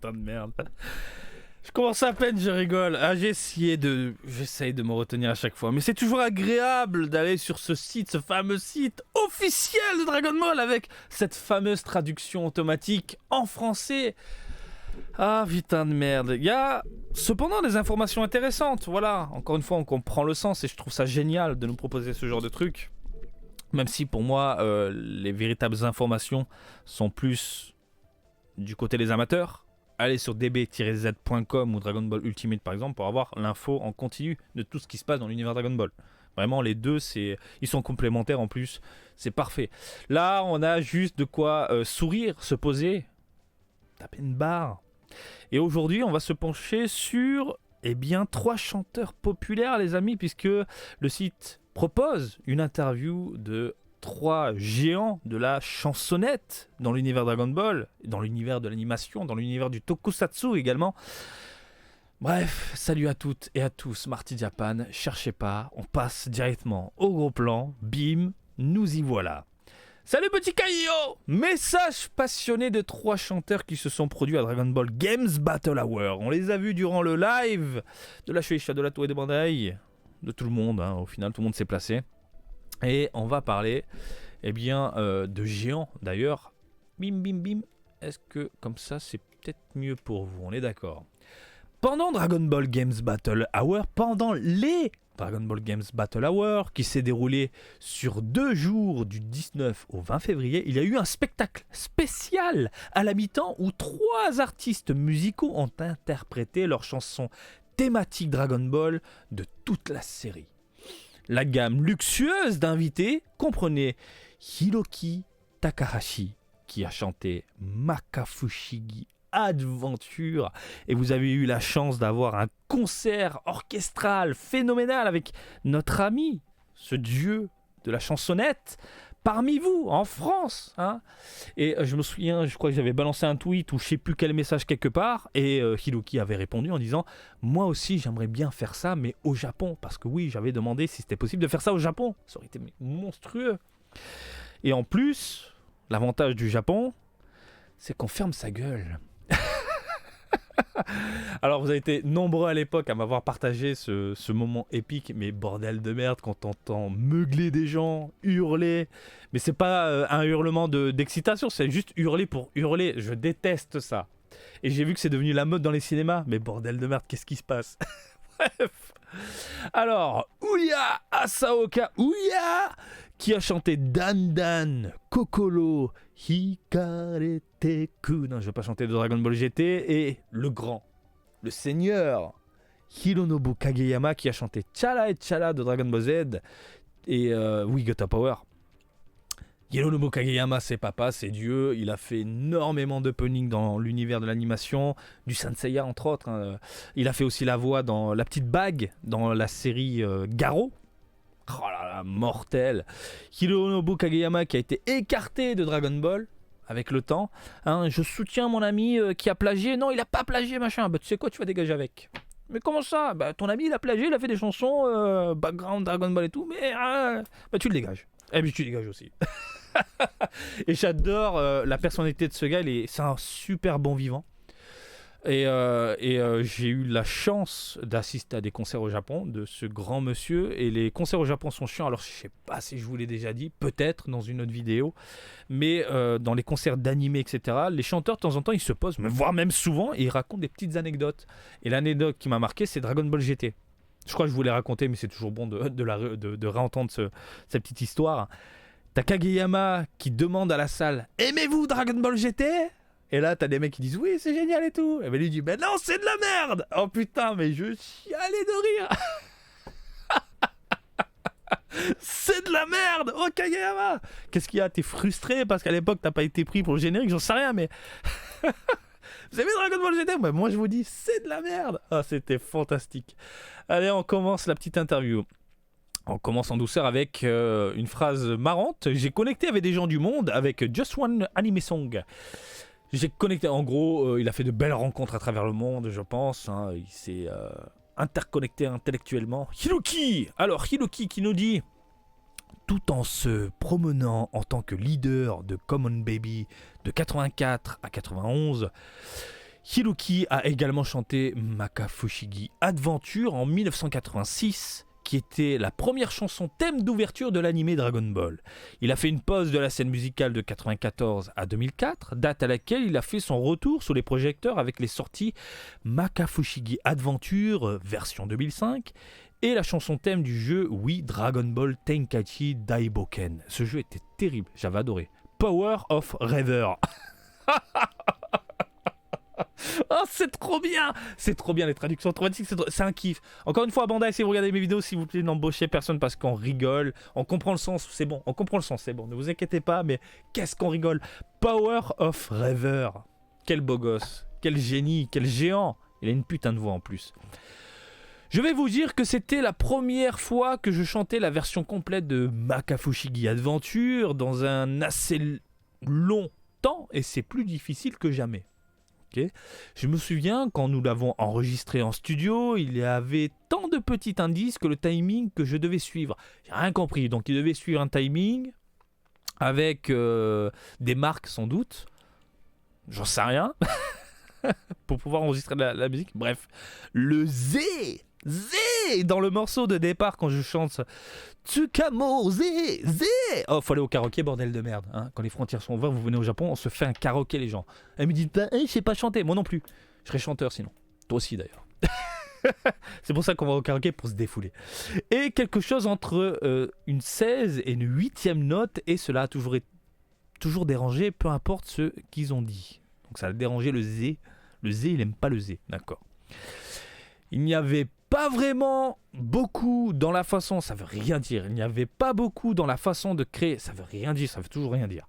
Putain de merde. Je commence à peine, je rigole. J'essaye de me retenir à chaque fois. Mais c'est toujours agréable d'aller sur ce site, ce fameux site officiel de Dragon Ball avec cette fameuse traduction automatique en français. Ah putain de merde. Il y a cependant des informations intéressantes. Voilà, encore une fois, on comprend le sens et je trouve ça génial de nous proposer ce genre de truc. Même si pour moi, les véritables informations sont plus du côté des amateurs. Allez sur db-z.com ou Dragon Ball Ultimate par exemple pour avoir l'info en continu de tout ce qui se passe dans l'univers Dragon Ball. Vraiment les deux, ils sont complémentaires en plus, c'est parfait. Là on a juste de quoi sourire, se poser, taper une barre. Et aujourd'hui on va se pencher sur 3 chanteurs populaires les amis, puisque le site propose une interview de 3 géants de la chansonnette dans l'univers Dragon Ball, dans l'univers de l'animation, dans l'univers du tokusatsu également. Bref, salut à toutes et à tous, Marty Japan, cherchez pas, on passe directement au gros plan, bim, nous y voilà. Salut petit Kaio! Message passionné de 3 chanteurs qui se sont produits à Dragon Ball Games Battle Hour. On les a vus durant le live de la Shueisha, de la Toei de Bandai, de tout le monde, au final tout le monde s'est placé. Et on va parler de géants d'ailleurs. Bim bim bim. Est-ce que comme ça c'est peut-être mieux pour vous? On est d'accord. Pendant Dragon Ball Games Battle Hour, pendant les Dragon Ball Games Battle Hour qui s'est déroulé sur 2 jours du 19 au 20 février, il y a eu un spectacle spécial à la mi-temps où 3 artistes musicaux ont interprété leurs chansons thématiques Dragon Ball de toute la série. La gamme luxueuse d'invités comprenait Hiroki Takahashi qui a chanté Makafushigi Adventure, et vous avez eu la chance d'avoir un concert orchestral phénoménal avec notre ami, ce dieu de la chansonnette, parmi vous, en France. Et je me souviens, je crois que j'avais balancé un tweet ou je sais plus quel message quelque part, et Hiroki avait répondu en disant « Moi aussi, j'aimerais bien faire ça, mais au Japon. » Parce que oui, j'avais demandé si c'était possible de faire ça au Japon. Ça aurait été monstrueux. Et en plus, l'avantage du Japon, c'est qu'on ferme sa gueule. Alors vous avez été nombreux à l'époque à m'avoir partagé ce moment épique, mais bordel de merde quand t'entends meugler des gens, hurler, mais c'est pas un hurlement d'excitation, c'est juste hurler pour hurler, je déteste ça. Et j'ai vu que c'est devenu la mode dans les cinémas, mais bordel de merde, qu'est-ce qui se passe? Bref. Alors, Ouya Asaoka Ouya qui a chanté Dan Dan Kokoro Hikareteku. Non, je vais pas chanter de Dragon Ball GT. Et le grand, le seigneur Hironobu Kageyama qui a chanté Chala et Chala de Dragon Ball Z. Et oui, Gota Power. Hironobu Kageyama, c'est papa, c'est Dieu. Il a fait énormément de punning dans l'univers de l'animation, du Sanseiya entre autres. Il a fait aussi la voix dans La Petite Bague, dans la série Garo. Oh là là, mortel. Hironobu Kageyama qui a été écarté de Dragon Ball avec le temps. Je soutiens mon ami qui a plagié. Non, il a pas plagié, machin. Tu sais quoi, tu vas dégager avec. Mais comment ça? Ton ami, il a plagié, il a fait des chansons, background Dragon Ball et tout, mais tu le dégages. Et puis tu dégages aussi. Et j'adore la personnalité de ce gars, c'est un super bon vivant. Et j'ai eu la chance d'assister à des concerts au Japon de ce grand monsieur. Et les concerts au Japon sont chiants. Alors je sais pas si je vous l'ai déjà dit, peut-être dans une autre vidéo. Mais dans les concerts d'animé, etc., les chanteurs de temps en temps ils se posent, voire même souvent, et ils racontent des petites anecdotes. Et l'anecdote qui m'a marqué, c'est Dragon Ball GT. Je crois que je vous l'ai raconté, mais c'est toujours bon de réentendre cette petite histoire. T'as Kageyama qui demande à la salle « Aimez-vous Dragon Ball GT ?» Et là, t'as des mecs qui disent « Oui, c'est génial et tout !» Et ben lui dit « Mais non, c'est de la merde !» Oh putain, mais je chialais de rire. C'est de la merde. Oh Kageyama, qu'est-ce qu'il y a? T'es frustré parce qu'à l'époque, t'as pas été pris pour le générique, j'en sais rien, mais... Vous avez Dragon Ball GT? Moi, je vous dis, c'est de la merde. Ah, c'était fantastique. Allez, on commence la petite interview. On commence en douceur avec une phrase marrante. J'ai connecté avec des gens du monde avec Just One Anime Song. J'ai connecté, en gros, il a fait de belles rencontres à travers le monde, je pense. Il s'est interconnecté intellectuellement. Hiroki! Alors, Hiroki qui nous dit... Tout en se promenant en tant que leader de Common Baby de 84 à 91, Hiroki a également chanté Makafushigi Adventure en 1986, qui était la première chanson thème d'ouverture de l'anime Dragon Ball. Il a fait une pause de la scène musicale de 1994 à 2004, date à laquelle il a fait son retour sous les projecteurs avec les sorties Makafushigi Adventure version 2005 et la chanson thème du jeu Wii Dragon Ball Tenkaichi Daiboken. Ce jeu était terrible, j'avais adoré. Power of Rever. Oh, c'est trop bien! C'est trop bien les traductions automatiques, c'est un kiff. Encore une fois, Bandai, si vous regardez mes vidéos, s'il vous plaît, n'embauchez personne parce qu'on rigole. On comprend le sens, c'est bon. On comprend le sens, c'est bon. Ne vous inquiétez pas, mais qu'est-ce qu'on rigole! Power of Rever. Quel beau gosse, quel génie, quel géant. Il a une putain de voix en plus. Je vais vous dire que c'était la première fois que je chantais la version complète de Makafushigi Adventure dans un assez long temps et c'est plus difficile que jamais. Okay. Je me souviens quand nous l'avons enregistré en studio, il y avait tant de petits indices que le timing que je devais suivre. J'ai rien compris, donc il devait suivre un timing avec des marques sans doute. J'en sais rien. Pour pouvoir enregistrer la musique. Bref, le Z dans le morceau de départ quand je chante Tsukamo Z. Oh, faut aller au karaoké, bordel de merde. Hein. Quand les frontières sont ouvertes, vous venez au Japon, on se fait un karaoké, les gens. Elle me dit, je sais pas chanter. Moi non plus. Je serais chanteur sinon. Toi aussi d'ailleurs. C'est pour ça qu'on va au karaoké pour se défouler. Et quelque chose entre une 16 et une 8e note, et cela a toujours dérangé, peu importe ce qu'ils ont dit. Donc ça a dérangé le Z. Le Z, il aime pas le Z, d'accord. Il n'y avait pas vraiment beaucoup dans la façon, ça veut rien dire. Il n'y avait pas beaucoup dans la façon de créer, ça veut rien dire, ça veut toujours rien dire.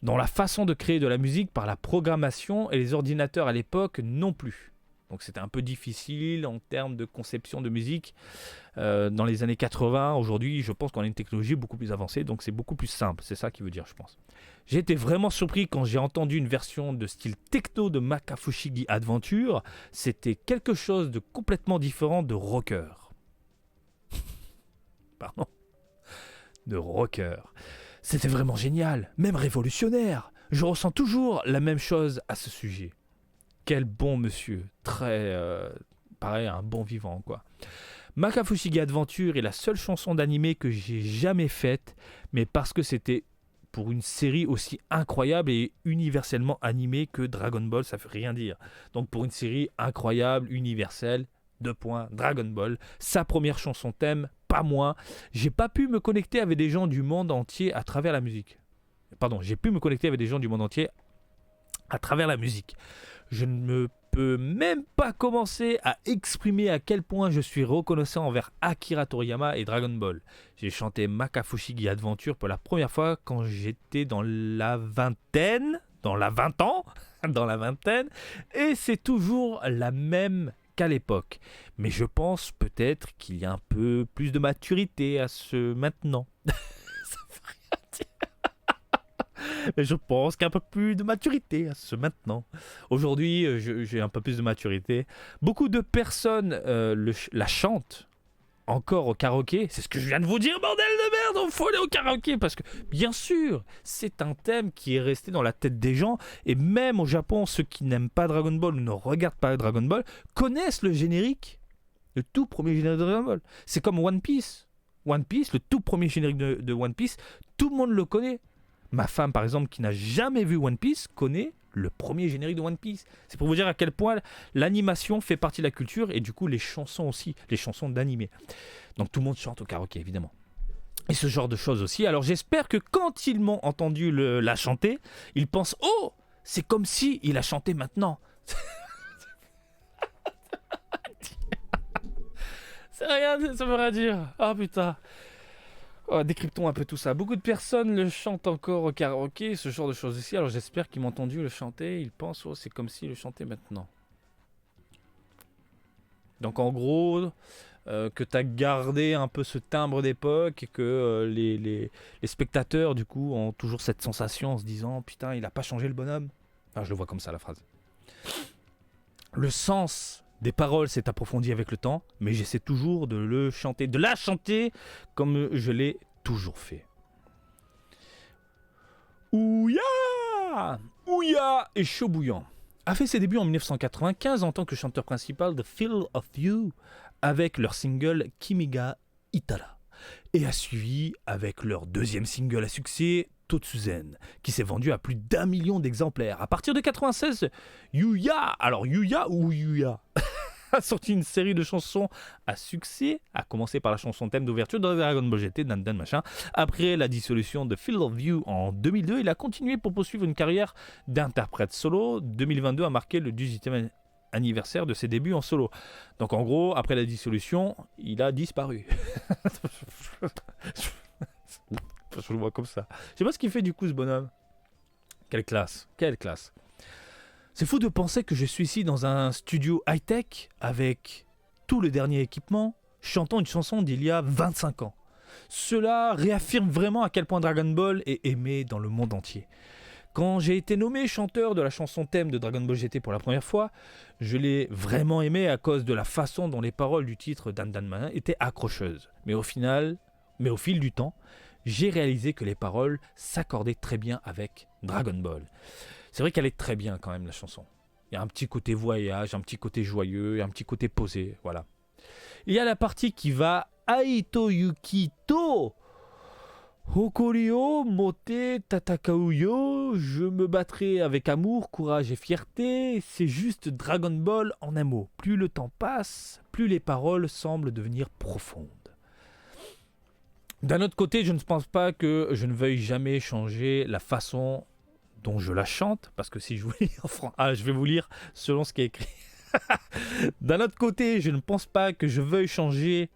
Dans la façon de créer de la musique par la programmation et les ordinateurs à l'époque non plus. Donc c'était un peu difficile en termes de conception de musique dans les années 80. Aujourd'hui, je pense qu'on a une technologie beaucoup plus avancée, donc c'est beaucoup plus simple. C'est ça qui veut dire, je pense. J'ai été vraiment surpris quand j'ai entendu une version de style techno de Makafushigi Adventure. C'était quelque chose de complètement différent de rocker. Pardon. De rocker. C'était vraiment génial, même révolutionnaire. Je ressens toujours la même chose à ce sujet. Quel bon monsieur, très pareil, un bon vivant quoi. Makafushigi Adventure est la seule chanson d'animé que j'ai jamais faite, mais parce que c'était pour une série aussi incroyable et universellement animée que Dragon Ball, ça veut rien dire. Donc pour une série incroyable, universelle, Dragon Ball, sa première chanson thème, pas moins. J'ai pas pu me connecter avec des gens du monde entier à travers la musique. Pardon, j'ai pu me connecter avec des gens du monde entier à travers la musique. Je ne peux même pas commencer à exprimer à quel point je suis reconnaissant envers Akira Toriyama et Dragon Ball. J'ai chanté Makafushigi Adventure pour la première fois quand j'étais dans la vingtaine, dans la vingtaine, et c'est toujours la même qu'à l'époque. Mais je pense peut-être qu'il y a un peu plus de maturité à ce maintenant. Mais je pense qu'il y a un peu plus de maturité à ce maintenant. Aujourd'hui, j'ai un peu plus de maturité. Beaucoup de personnes la chantent encore au karaoké. C'est ce que je viens de vous dire, bordel de merde. Il faut aller au karaoké parce que, bien sûr, c'est un thème qui est resté dans la tête des gens. Et même au Japon, ceux qui n'aiment pas Dragon Ball ou ne regardent pas Dragon Ball connaissent le générique. Le tout premier générique de Dragon Ball. C'est comme One Piece. One Piece, le tout premier générique de One Piece, tout le monde le connaît. Ma femme, par exemple, qui n'a jamais vu One Piece, connaît le premier générique de One Piece. C'est pour vous dire à quel point l'animation fait partie de la culture et du coup les chansons aussi, les chansons d'animé. Donc tout le monde chante au karaoké, évidemment. Et ce genre de choses aussi. Alors j'espère que quand ils m'ont entendu la chanter, ils pensent « Oh, c'est comme si il a chanté maintenant !» C'est rien, ça veut rien dire. Oh putain. Oh, décryptons un peu tout ça. Beaucoup de personnes le chantent encore au karaoké, ce genre de choses ici. Alors j'espère qu'ils m'ont entendu le chanter. Ils pensent, oh, c'est comme s'ils le chantaient maintenant. Donc en gros, que tu as gardé un peu ce timbre d'époque et que les spectateurs, du coup, ont toujours cette sensation en se disant, putain, il n'a pas changé le bonhomme. Enfin, je le vois comme ça, la phrase. Le sens des paroles s'est approfondi avec le temps, mais j'essaie toujours de le chanter, de la chanter comme je l'ai toujours fait. Ouya! Ouya et chaud bouillant. a fait ses débuts en 1995 en tant que chanteur principal de Feel of You avec leur single Kimiga Itara et a suivi avec leur deuxième single à succès Totsuzen qui s'est vendu à plus d'1 million d'exemplaires. À partir de 96, Yuya, alors Yuya ou Yuya a sorti une série de chansons à succès, à commencer par la chanson thème d'ouverture de Dragon Ball GT, Dan Dan machin. Après la dissolution de Feel of You en 2002, il a continué pour poursuivre une carrière d'interprète solo. 2022 a marqué le 18e anniversaire de ses débuts en solo. Donc en gros, après la dissolution, il a disparu. Je le vois comme ça. Je sais pas ce qu'il fait du coup ce bonhomme. Quelle classe, quelle classe. C'est fou de penser que je suis ici dans un studio high-tech avec tout le dernier équipement, chantant une chanson d'il y a 25 ans. Cela réaffirme vraiment à quel point Dragon Ball est aimé dans le monde entier. Quand j'ai été nommé chanteur de la chanson thème de Dragon Ball GT pour la première fois, je l'ai vraiment aimé à cause de la façon dont les paroles du titre Dan Dan Man étaient accrocheuses. Mais au fil du temps, j'ai réalisé que les paroles s'accordaient très bien avec Dragon Ball. C'est vrai qu'elle est très bien quand même la chanson. Il y a un petit côté voyage, un petit côté joyeux, un petit côté posé, voilà. Il y a la partie qui va Aito Yukito Hokorio mote tatakau yo, je me battrai avec amour, courage et fierté. C'est juste Dragon Ball en un mot. Plus le temps passe, plus les paroles semblent devenir profondes. D'un autre côté, je ne pense pas que je ne veuille jamais changer la façon dont je la chante, parce que si je vous lis en français, je vais vous lire selon ce qui est écrit. D'un autre côté, je ne pense pas que je veuille changer.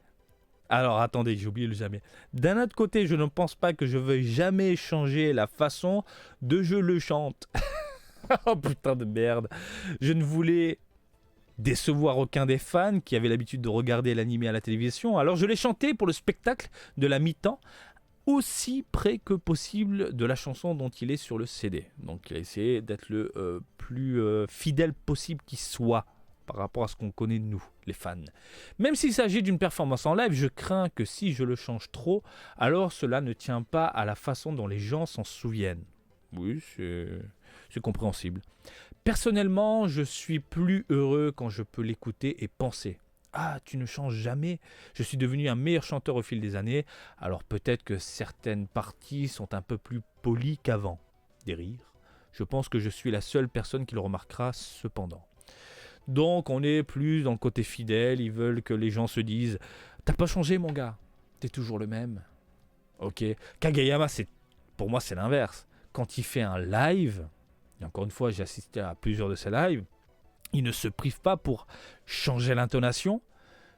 Alors attendez, j'ai oublié le jamais. D'un autre côté, je ne pense pas que je veuille jamais changer la façon de je le chante. Oh putain de merde. Je ne voulais décevoir aucun des fans qui avaient l'habitude de regarder l'anime à la télévision, alors je l'ai chanté pour le spectacle de la mi-temps, aussi près que possible de la chanson dont il est sur le CD. Donc il a essayé d'être le plus fidèle possible qu'il soit par rapport à ce qu'on connaît de nous, les fans. Même s'il s'agit d'une performance en live, je crains que si je le change trop, alors cela ne tient pas à la façon dont les gens s'en souviennent. Oui, c'est compréhensible. Personnellement, je suis plus heureux quand je peux l'écouter et penser « Ah, tu ne changes jamais. Je suis devenu un meilleur chanteur au fil des années, alors peut-être que certaines parties sont un peu plus polies qu'avant. » Des rires. Je pense que je suis la seule personne qui le remarquera cependant. Donc on est plus dans le côté fidèle, ils veulent que les gens se disent « T'as pas changé mon gars, t'es toujours le même. » Ok. Kageyama, pour moi c'est l'inverse. Quand il fait un live, et encore une fois j'ai assisté à plusieurs de ses lives, il ne se prive pas pour changer l'intonation,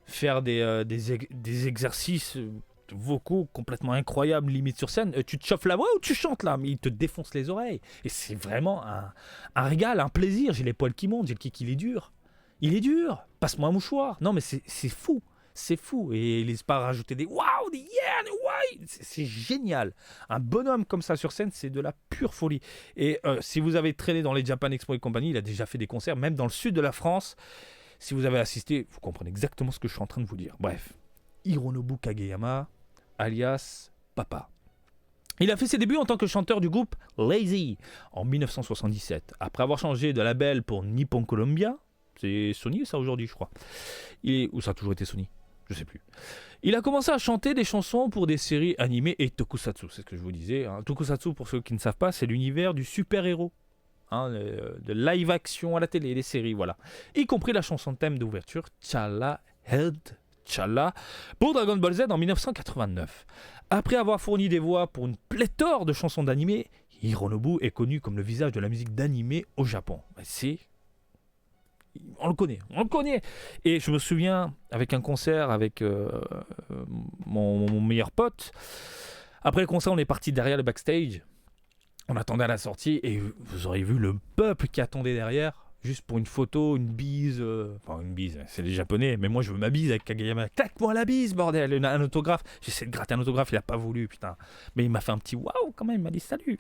faire des exercices vocaux complètement incroyables, limite sur scène. Tu te chauffes la voix ou tu chantes là? Mais il te défonce les oreilles. Et c'est vraiment un régal, un plaisir. J'ai les poils qui montent, j'ai le kick, il est dur. Il est dur. Passe-moi un mouchoir. Non, mais c'est fou. C'est fou. Et il n'hésite pas à rajouter des waouh, des yeah, des ouais. C'est génial. Un bonhomme comme ça sur scène, c'est de la pure folie. Et si vous avez traîné dans les Japan Expo et compagnie, il a déjà fait des concerts, même dans le sud de la France. Si vous avez assisté, vous comprenez exactement ce que je suis en train de vous dire. Bref, Hironobu Kageyama, alias Papa. Il a fait ses débuts en tant que chanteur du groupe Lazy en 1977. Après avoir changé de label pour Nippon Columbia, c'est Sony ça aujourd'hui je crois. Ou ça a toujours été Sony, je sais plus. Il a commencé à chanter des chansons pour des séries animées et tokusatsu, c'est ce que je vous disais. Hein. Tokusatsu, pour ceux qui ne savent pas, c'est l'univers du super-héros. Hein, de live action à la télé, les séries, voilà. Y compris la chanson thème d'ouverture, Chala Head Chala, pour Dragon Ball Z en 1989. Après avoir fourni des voix pour une pléthore de chansons d'animé, Hironobu est connu comme le visage de la musique d'animé au Japon. On le connaît. Et je me souviens, avec un concert avec mon meilleur pote, après le concert, on est parti derrière le backstage. On attendait à la sortie et vous auriez vu le peuple qui attendait derrière, juste pour une photo, une bise. Enfin, une bise, c'est les Japonais, mais moi je veux ma bise avec Kageyama. Claque-moi la bise, bordel, un autographe. J'essaie de gratter un autographe, il a pas voulu, putain. Mais il m'a fait un petit waouh quand même, il m'a dit salut.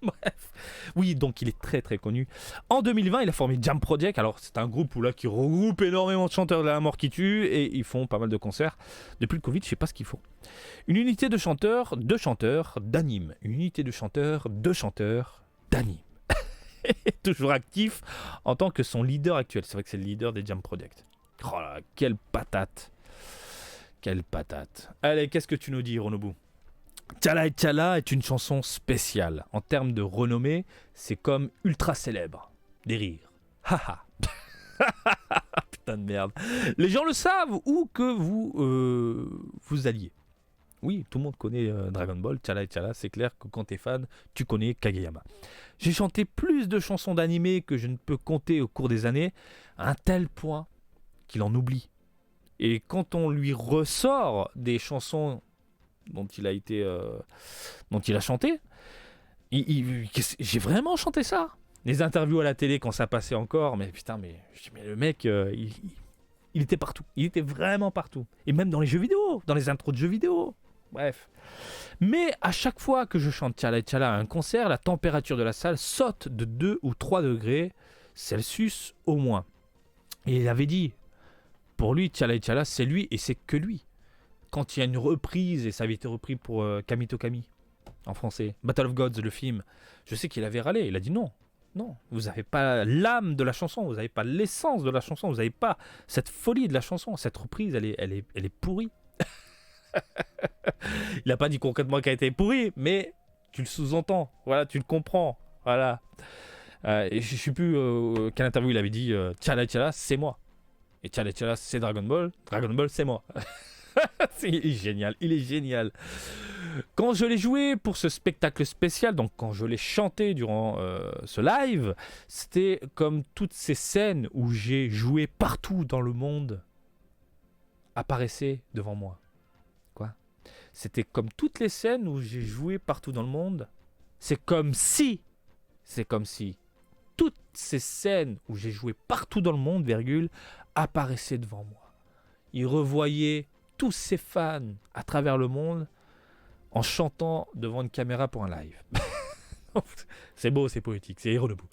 Bref. Oui, donc il est très très connu. En 2020, il a formé Jam Project. Alors, c'est un groupe qui regroupe énormément de chanteurs de la mort qui tue et ils font pas mal de concerts. Depuis le Covid, je sais pas ce qu'ils font. Une unité de chanteurs, d'anime. Une unité de chanteurs, d'anime. toujours actif en tant que son leader actuel. C'est vrai que c'est le leader des Jam Project. Oh là, quelle patate. Quelle patate. Allez, qu'est-ce que tu nous dis, Ronobu? Tchala et Tchala est une chanson spéciale. En termes de renommée, c'est comme ultra célèbre. Des rires. Haha. Putain de merde. Les gens le savent où que vous alliez. Oui, tout le monde connaît Dragon Ball, Tchala et Tchala. C'est clair que quand t'es fan, tu connais Kageyama. J'ai chanté plus de chansons d'animé que je ne peux compter au cours des années, à un tel point qu'il en oublie. Et quand on lui ressort des chansons dont il a chanté, j'ai vraiment chanté ça. Les interviews à la télé quand ça passait encore, mais putain, mais le mec, il était partout. Il était vraiment partout. Et même dans les jeux vidéo, dans les intros de jeux vidéo. Bref. Mais à chaque fois que je chante Tchala et Tchala à un concert, la température de la salle saute de 2 ou 3 degrés Celsius au moins. Et il avait dit, pour lui, Tchala et Tchala, c'est lui et c'est que lui. Quand il y a une reprise, et ça avait été repris pour Kamito Kami, en français, Battle of Gods, le film, je sais qu'il avait râlé, il a dit non, vous n'avez pas l'âme de la chanson, vous n'avez pas l'essence de la chanson, vous n'avez pas cette folie de la chanson, cette reprise, elle est pourrie. Il n'a pas dit concrètement qu'elle était pourrie, mais tu le sous-entends, voilà, tu le comprends, voilà. Et je ne sais plus quelle interview il avait dit, Tchala et Tchala, c'est moi. Et Tchala et Tchala, c'est Dragon Ball c'est moi. Il est génial. Quand je l'ai joué pour ce spectacle spécial, donc quand je l'ai chanté durant ce live, c'était comme toutes ces scènes où j'ai joué partout dans le monde apparaissaient devant moi. Quoi ? C'était comme toutes les scènes où j'ai joué partout dans le monde. C'est comme si toutes ces scènes où j'ai joué partout dans le monde, apparaissaient devant moi. Ils revoyaient tous ces fans à travers le monde en chantant devant une caméra pour un live. C'est beau, c'est poétique, c'est héros debout.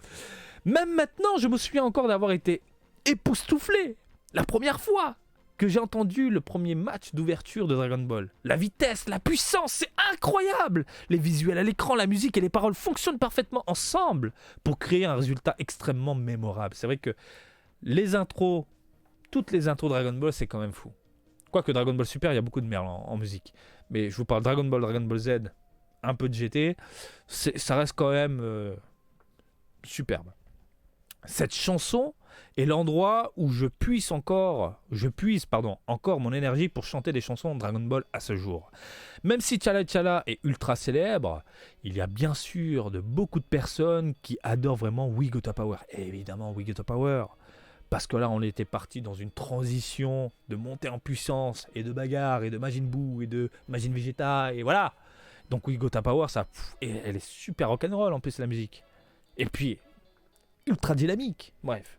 Même maintenant, je me souviens encore d'avoir été époustouflé la première fois que j'ai entendu le premier match d'ouverture de Dragon Ball. La vitesse, la puissance, c'est incroyable. Les visuels à l'écran, la musique et les paroles fonctionnent parfaitement ensemble pour créer un résultat extrêmement mémorable. C'est vrai que les intros, toutes les intros de Dragon Ball, c'est quand même fou. Quoique Dragon Ball Super, il y a beaucoup de merde en musique. Mais je vous parle Dragon Ball Z, un peu de GT, ça reste quand même superbe. Cette chanson est l'endroit où je puise encore mon énergie pour chanter des chansons de Dragon Ball à ce jour. Même si Tchala Tchala est ultra célèbre, il y a bien sûr beaucoup de personnes qui adorent vraiment We Got Power. Et évidemment, We Got Power. Parce que là, on était parti dans une transition de montée en puissance et de bagarre et de Majin Buu et de Majin Vegeta et voilà. Donc We Got Power, elle est super rock'n'roll en plus la musique. Et puis ultra dynamique. Bref,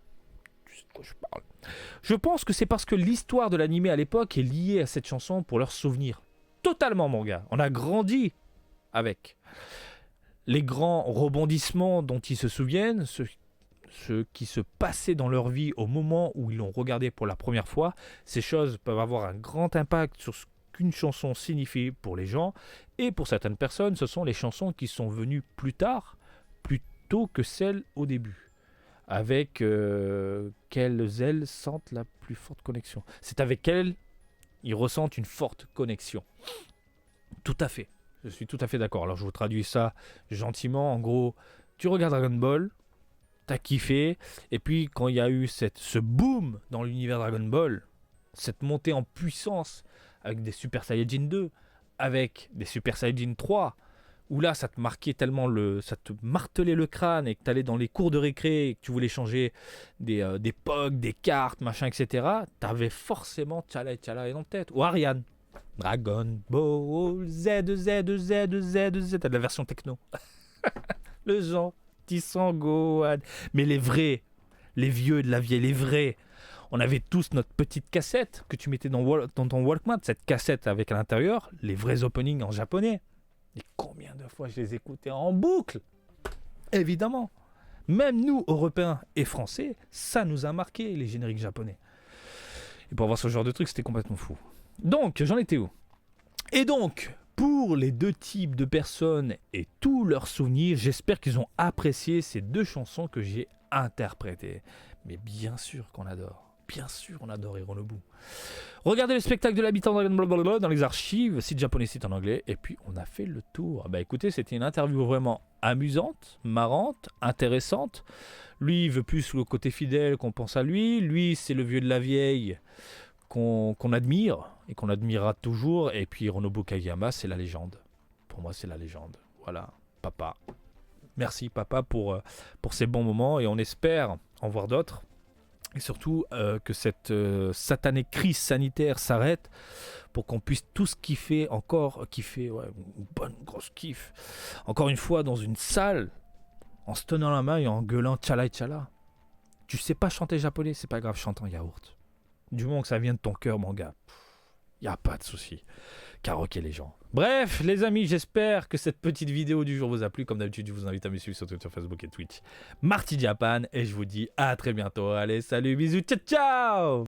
tu sais de quoi je parle. Je pense que c'est parce que l'histoire de l'animé à l'époque est liée à cette chanson pour leurs souvenirs. Totalement, mon gars. On a grandi avec les grands rebondissements dont ils se souviennent, ce qui se passait dans leur vie au moment où ils l'ont regardé pour la première fois. Ces choses peuvent avoir un grand impact sur ce qu'une chanson signifie pour les gens, et pour certaines personnes, ce sont les chansons qui sont venues plus tard, plutôt que celles au début, avec qu'elles, elles, sentent la plus forte connexion. C'est avec elles, ils ressentent une forte connexion. Tout à fait. Je suis tout à fait d'accord. Alors je vous traduis ça gentiment. En gros, tu regardes Dragon Ball, t'as kiffé, et puis quand il y a eu ce boom dans l'univers Dragon Ball, cette montée en puissance avec des Super Saiyajin 2, avec des Super Saiyajin 3, où là ça te marquait tellement, ça te martelait le crâne, et que t'allais dans les cours de récré, et que tu voulais changer des POG, des cartes, machin, etc., t'avais forcément Tchala et Tchala en tête, ou Ariane. Dragon Ball Z, t'as de la version techno. Le genre Gohan. Mais les vrais, les vieux de la vieille, les vrais, on avait tous notre petite cassette que tu mettais dans ton Walkman, cette cassette avec à l'intérieur les vrais openings en japonais. Et combien de fois je les écoutais en boucle? Évidemment. Même nous, Européens et Français, ça nous a marqué, les génériques japonais. Et pour avoir ce genre de truc, c'était complètement fou. Donc, j'en étais où? Et donc, pour les deux types de personnes et tous leurs souvenirs. J'espère qu'ils ont apprécié ces deux chansons que j'ai interprétées. Mais bien sûr qu'on adore. Bien sûr, on adore Hironobu. Regardez le spectacle de l'habitant dans les archives, site japonais, site en anglais, et puis on a fait le tour. Bah écoutez, c'était une interview vraiment amusante, marrante, intéressante. Lui, il veut plus le côté fidèle qu'on pense à lui. Lui, c'est le vieux de la vieille qu'on admire et qu'on admirera toujours. Et puis Hironobu Kageyama, c'est la légende. Pour moi, c'est la légende. Voilà, papa. Merci papa pour ces bons moments et on espère en voir d'autres. Et surtout que cette satanée crise sanitaire s'arrête pour qu'on puisse tous kiffer, une bonne grosse kiff. Encore une fois, dans une salle, en se tenant la main et en gueulant tchala tchala. Tu sais pas chanter japonais, c'est pas grave, chante en yaourt. Du moment que ça vient de ton cœur, mon gars, y a pas de souci. Karaoké les gens. Bref, les amis, j'espère que cette petite vidéo du jour vous a plu. Comme d'habitude, je vous invite à me suivre sur Twitter, Facebook et Twitch. Marty Japan. Et je vous dis à très bientôt. Allez, salut, bisous, ciao, ciao!